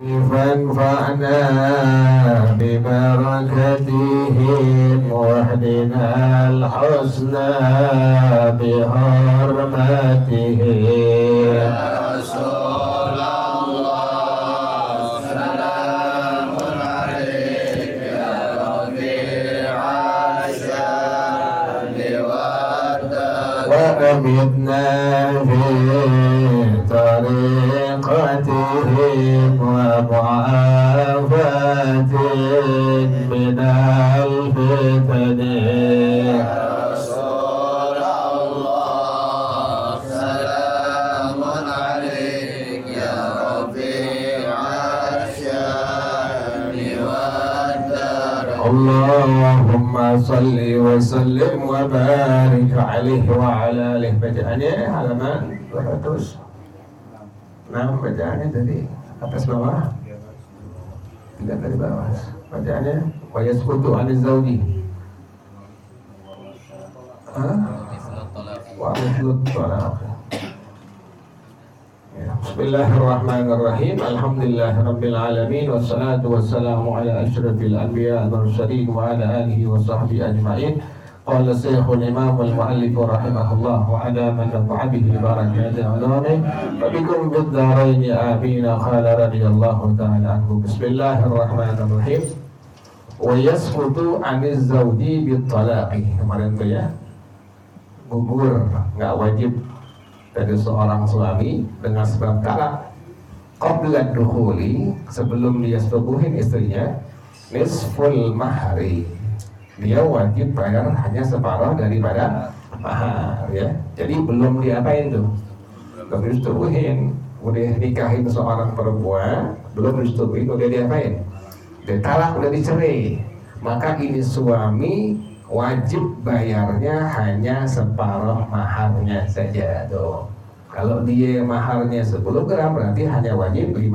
فانفعنا ببركتهم واهدنا الحسنى بحرمتهم يا رسول الله سلام عليك يا ربيع الشام والدار وأمتنا في طريقتهم ومعافاة من الفتن يا رسول الله سلام عليك يا ربيع الشام والدار اللهم صل وسلم وبارك عليه وعلى آله. Bacaannya halaman 200. Nah, bacaannya dari atas bawah, tidak dari bawah. Bacaannya wa yasqutu 'anil zawji wa mithlut talaq. Bismillahirrahmanirrahim. Alhamdulillahirabbil alamin wassalatu wassalamu ala asyrafil anbiya wal mursalin wa ala alihi wa sahbihi ajma'in. Qala Syekhul Imam al-Mu'allif rahimahullah wa ala man nafa'a bihi barakatuhu alaihi wa bikum bid-darain amin. Qala radhiyallahu ta'ala anhu. Bismillahirrahmanirrahim. Wa yasqutu 'aniz zawji bit-talaqi. Kemarin tuh ya, gugur, enggak wajib dari seorang suami dengan sebab talak qabla dukhuli, sebelum dia setubuhin istrinya, nisful mahari, dia wajib bayar hanya separuh daripada mahar ya. Jadi belum diapain tuh, belum disetubuhin, udah nikahin seorang perempuan, belum disetubuhin, udah diapain, udah talak, udah dicerai, maka ini suami wajib bayarnya hanya separuh maharnya saja tuh. Kalau dia maharnya 10 gram berarti hanya wajib 5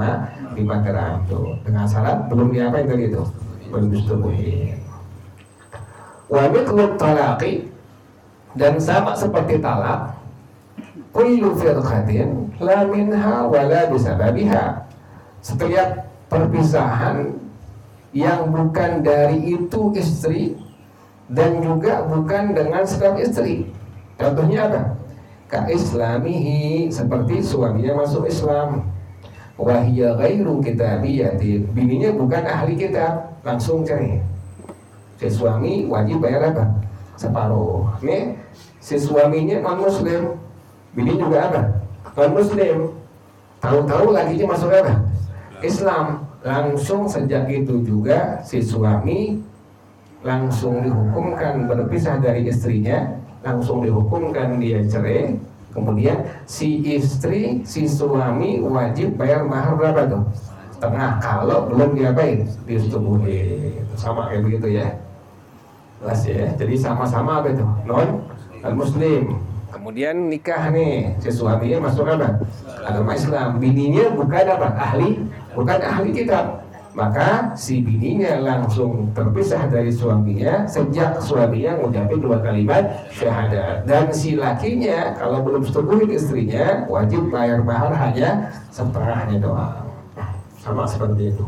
gram tuh. Dengan syarat belum diapain tadi itu, belum disetubuhin. Wa mithlut talaqi, dan sama seperti talak, kullu firqatin la minha wa la bisababiha, setiap perpisahan yang bukan dari itu istri dan juga bukan dengan sebab istri. Contohnya apa? Ka islamihi, seperti suaminya masuk Islam, wahiyya ghairu kitabiyatin, bininya bukan ahli kitab, langsung cerai. Si suami wajib bayar apa? Separuh. Nih, si suaminya non muslim, bini juga apa? Non muslim. Tahu-tahu lakinya masuk apa? Islam. Langsung sejak itu juga si suami langsung dihukumkan berpisah dari istrinya, langsung dihukumkan dia cerai. Kemudian si istri, si suami wajib bayar mahar berapa tuh? Setengah, kalau belum diapain, disetubuhin. Sama kayak begitu ya. Jelas ya. Jadi sama-sama apa itu? Non muslim. Kemudian nikah nih, si suaminya masuk apa? Agama Islam. Bininya bukan apa? Bukan ahli kitab. Maka si bininya langsung terpisah dari suaminya sejak suaminya mengucapkan 2 kalimat syahadat. Dan si lakinya kalau belum setubuhin istrinya wajib bayar mahar hanya setengahnya doang. Sama seperti itu.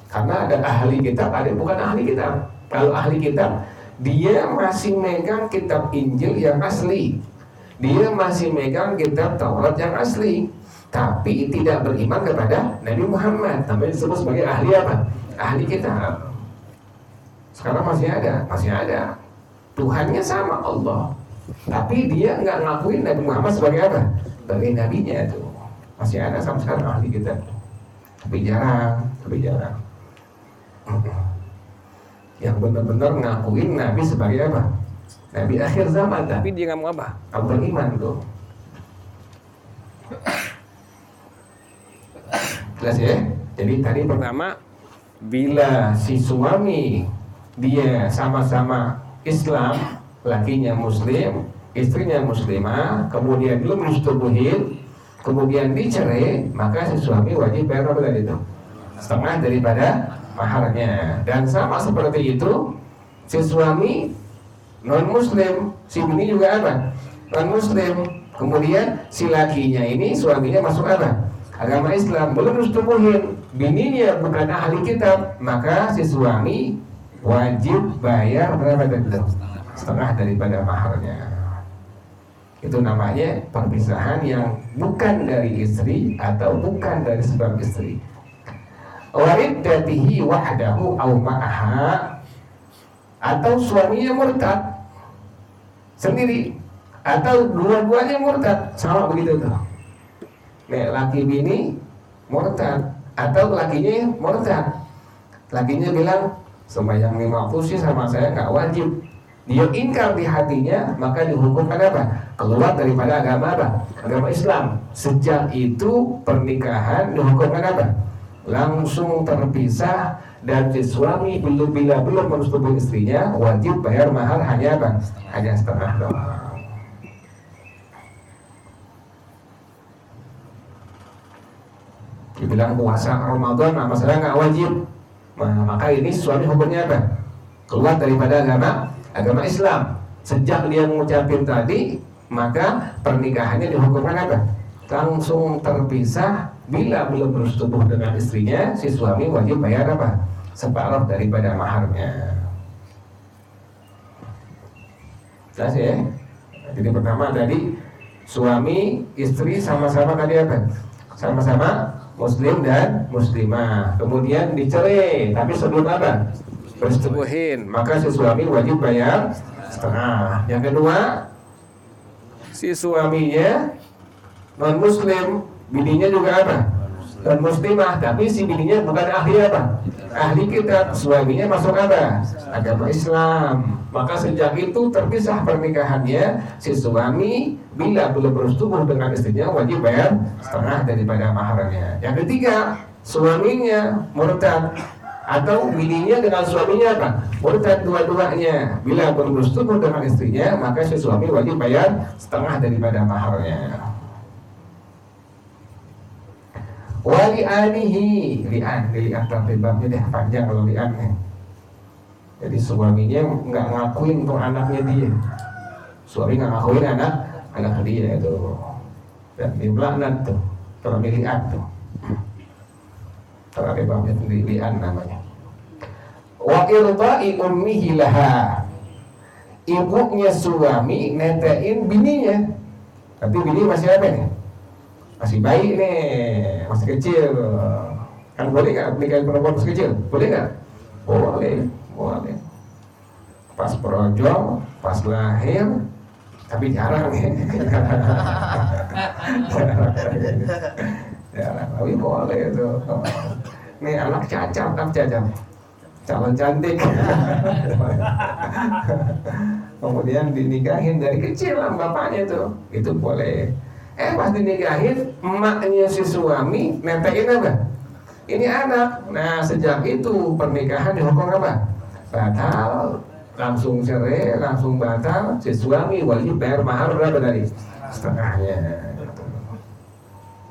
Karena ada ahli kitab, ada yang bukan ahli kitab. Kalau ahli kitab, dia masih megang kitab Injil yang asli, dia masih megang kitab Taurat yang asli, tapi tidak beriman kepada Nabi Muhammad. Namanya disebut sebagai ahli apa? Ahli kitab. Sekarang masih ada. Tuhannya sama Allah, tapi dia nggak ngakuin Nabi Muhammad sebagai apa? Sebagai nabinya itu. Masih ada sampai sekarang ahli kitab. Tapi jarang. Yang benar-benar ngakuin Nabi sebagai apa? Nabi akhir zaman, tapi dia nggak mau apa? Nggak beriman tuh. Jelas ya? Jadi tadi pertama, bila si suami dia sama-sama Islam, lakinya muslim, istrinya muslimah, kemudian belum disetubuhin, kemudian dicerai, maka si suami wajib bayar apa tadi itu? Setengah daripada maharnya. Dan sama seperti itu, si suami non muslim, si bini juga apa? Non muslim. Kemudian si lakinya ini, suaminya masuk apa? agama Islam, belum disetubuhin, bininya bukan ahli kitab, maka si suami wajib bayar berapa itu? Setengah daripada maharnya. Itu namanya perpisahan yang bukan dari istri atau bukan dari sebab istri. Wa iddatihi wahdahu aw ma'aha, atau suaminya murtad sendiri atau dua-duanya murtad, sama begitu tuh. Nek laki bini murtad atau lakinya murtad, lakinya bilang sembahyang 50 sih sama saya nggak wajib, dia ingkar di hatinya, maka dihukumkan apa? Keluar daripada agama apa? Agama Islam. Sejak itu pernikahan dihukumkan apa? Langsung terpisah, dan si suami bila belum mensetubuhi istrinya wajib bayar mahar hanya apa? Hanya setengah doang. Dibilang puasa Ramadan, nah masalah nggak wajib. Nah, maka ini suami hukumnya apa? Keluar daripada agama Islam. Sejak dia mengucapin tadi, maka pernikahannya dihukumkan apa? Langsung terpisah. Bila belum bersetubuh dengan istrinya, si suami wajib bayar apa? Separuh daripada maharnya. Jelas ya? Jadi pertama tadi suami istri sama-sama tadi apa? Sama-sama muslim dan muslimah. Kemudian dicerai, tapi sebelum apa? Bersetubuhin, maka si suami wajib bayar setengah. Yang kedua, si suaminya non muslim, bininya juga apa? Non muslimah, tapi si bininya bukan ahli apa? Ahli kitab. Suaminya masuk apa? Agama Islam. Maka sejak itu terpisah pernikahannya. Si suami bila belum bersetubuh dengan istrinya wajib bayar setengah daripada maharnya. Yang ketiga, suaminya murtad atau bininya dengan suaminya apa? Murtad dua-duanya. Bila belum bersetubuh dengan istrinya, maka si suami wajib bayar setengah daripada maharnya. Wali anihi, lian tertibamnya deh panjang kalau lian nih. Jadi suaminya nggak ngakuin tuh anaknya dia. Suami nggak ngakuin anak dia itu, dan dilaknat tuh kalau lian tuh. Tertibamnya sendiri lian namanya. Wa irda'i ummihi laha, ibunya suami netein bininya, tapi bini masih apa nih? Masih bayi nih, masih kecil. Kan boleh nggak nikahin perempuan masih kecil? Boleh nggak? Boleh. Pas perojol, pas lahir, tapi jarang nih. Jarang, tapi boleh itu. Nih anak cacat, calon cantik. Kemudian dinikahin dari kecil lah bapaknya tuh, itu boleh. Pas dinikahin, emaknya si suami netein apa? Ini anak. Nah sejak itu pernikahan dihukum apa? Batal, langsung cerai, langsung batal. Si suami wajib bayar mahar berapa tadi? Setengahnya.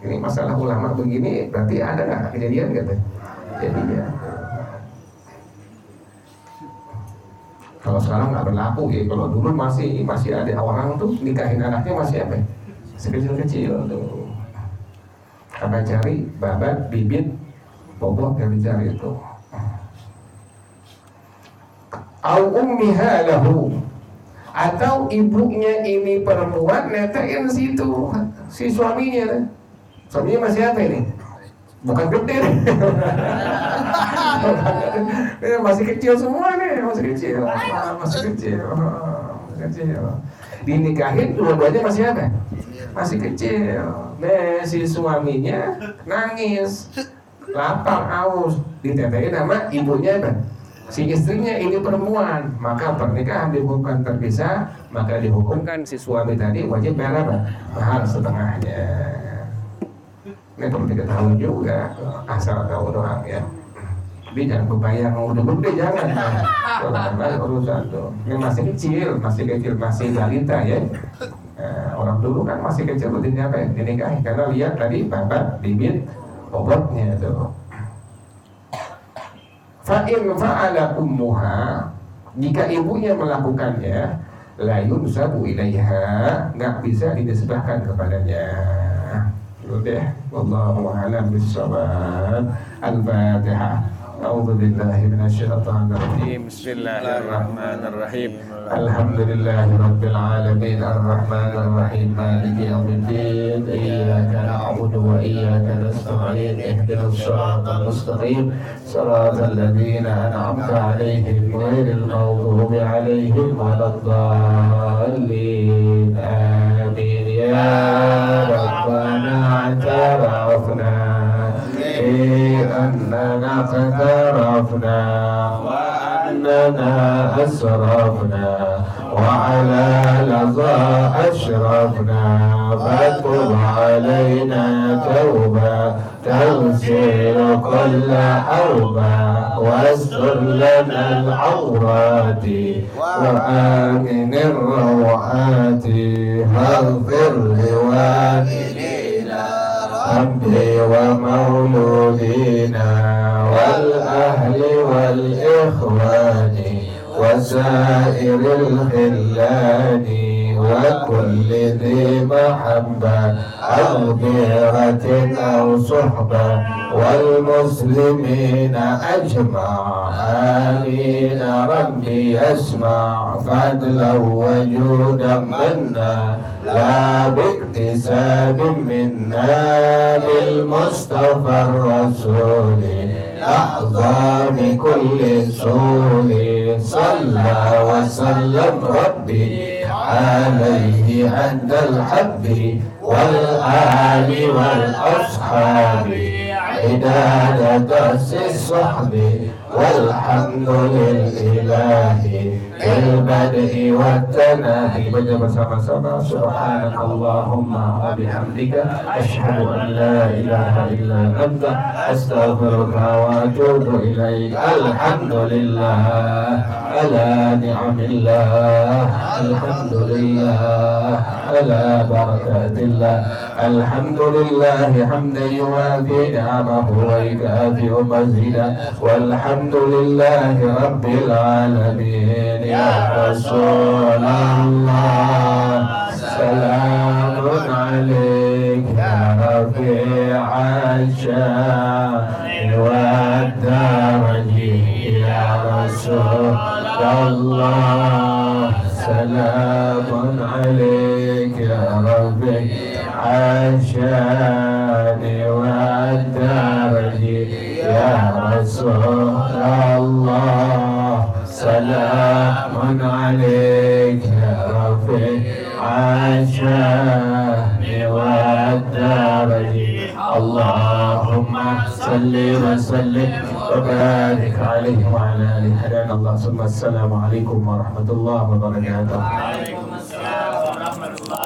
Ini masalah ulama begini, berarti ada nggak kejadian gitu? Jadi ya. Kalau sekarang nggak berlaku ya. Kalau dulu masih ada orang tuh nikahin anaknya masih apa? Sekecil-kecil tuh. Karena cari babat, bibit, bobot yang dicari itu. Au ummiha lahu, atau ibunya ini perempuan netein situ si suaminya. Suaminya masih apa ini? Bukan gede nih. Masih kecil semua nih, masih kecil. Dinikahin dua-duanya masih apa? Masih kecil. Nah, si suaminya nangis, lapar, aus, ditetein sama ibunya apa? Si istrinya ini perempuan, maka pernikahan dihukumkan terpisah, maka dihukumkan si suami tadi wajib bayar apa? Mahar setengahnya. Ini perlu diketahui juga, asal tahu doang ya. Tapi jangan kebayang udah gede, jangan. Karena urusan tuh. Ini masih kecil, masih balita ya. Orang dulu kan masih kecil bedanya apa ya? Dinikahi karena lihat tadi babat, bibit, obatnya tuh. Fa'in fa'ala ummuha, jika ibunya melakukannya, la yunsabu ilaiha, nggak bisa dinisbahkan kepadanya. Dulu deh. Wallahu a'lam bishawab. Al-Fatihah. أعوذ بالله من الشيطان الرجيم. بسم الله الرحمن الرحيم. الحمد لله رب العالمين الرحمن الرحيم مالك يوم الدين إياك نعبد وإياك نستعين اهدنا الصراط المستقيم صراط الذين أنعمت عليهم غير المغضوب عليهم ولا الضالين آمين. يا ربنا اعترفنا أننا اقترفنا وأننا أسرفنا وعلى لظى أشرفنا فتب علينا توبة تغسل كل حوبة واستر لنا العورات وآمن الروعات واغفر لوالدينا ربي ومولودينا والأهل والإخوان وسائر الخلان وكل ذي محبة أو غيرة أو صحبة والمسلمين أجمع آمين. ربي يسمع فضلا وجودا منا لا باكتساب منا بالمصطفى الرسول أحظى بكل سول صلى وسلم ربي عليه عند الحب والآل والأصحاب عداد درس الصحب والحمد لله بالبدء والتناهي. Baca bersama-sama subhanaka Allahumma wa bihamdika asyhadu an la ilaha illa anta astaghfiruka wa atubu ilaik. Alhamdulillah ala ni'amillah alhamdulillah ala barakatillah alhamdulillah hamdan yuwafi ni'amahu wa yukafi'u mazida walhamdulillahi rabbil alamin. Ya Rasulullah salamun alaika rafi'al sya'ni wad daraji. Ya Rasulullah salamun alaika rafi'al sya'ni wad daraji. Ya Rasulullah salamun alaika rafi'al sya'ni wad daraji. Allahumma salli wa sallim wa barik alaihi wa ala alihi. Hadana Allah. Assalamualaikum warahmatullahi wabarakatuh. Waalaikumsalam warahmatullahi